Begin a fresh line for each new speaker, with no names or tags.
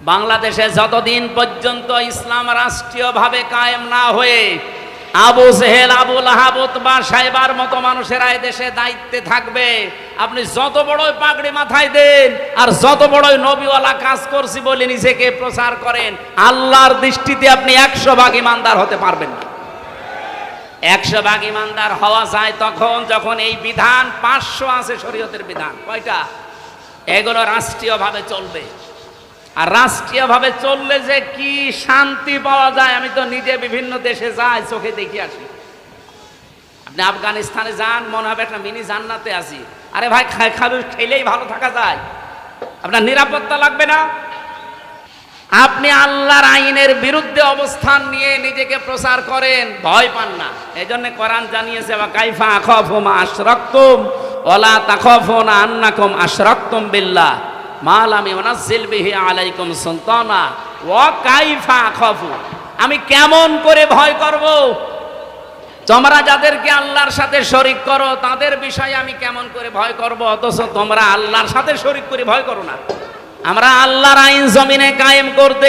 বাংলাদেশে যতদিন পর্যন্ত ইসলাম রাষ্ট্রীয়ভাবে কায়েম না হয়ে আবু জেহেল, আবু লাহাব, উতবা, সাইবার মতো মানুষেরা এই দেশে দায়িত্বে থাকবে, আপনি যত বড়ই পাগড়ি মাথায় দেন আর যত বড়ই নবীওয়ালা কাজ করছি বলে নিজেকে প্রচার করেন, আল্লাহর দৃষ্টিতে আপনি 100 ভাগ ইমানদার হতে পারবেন না। 100 ভাগ ইমানদার হওয়া যায় তখন যখন এই বিধান 500 আছে শরীয়তের বিধান, কয়টা? এগুলো রাষ্ট্রীয়ভাবে চলবে। আর রাষ্ট্রীয়ভাবে চললে যে কি শান্তি পাওয়া যায়, আমি তো নিজে বিভিন্ন দেশে যাই, চোখে দেখে আসি। আপনি আফগানিস্তানে যান, মনে হবে একটা মিনি জান্নাতে আছি। আরে ভাই, খেলেই ভালো থাকা যায়, আপনার নিরাপত্তা লাগবে না। আপনি আল্লাহর আইনের বিরুদ্ধে অবস্থান নিয়ে নিজেকে প্রচার করেন, ভয় পান না। এই জন্য কোরআন জানিয়েছে, ওয়া কাইফা আখাফু মা আশরাকতুম ওয়ালা তাখাফুনা আন্নাকুম আশরাকতুম বিল্লাহ মা লাম ইউনাজ্জিল বিহি আলাইকুম সুলতানা ওয়া কাইফা আখাফু, আমি কেমন করে ভয় করব? তোমরা যাদেরকে আল্লাহর সাথে শরীক করো তাদের বিষয়ে আমি কেমন করে ভয় করব, অথচ তোমরা আল্লাহর সাথে শরীক করে ভয় করো না। আমরা আল্লাহর আইন জমিনে কায়েম করতে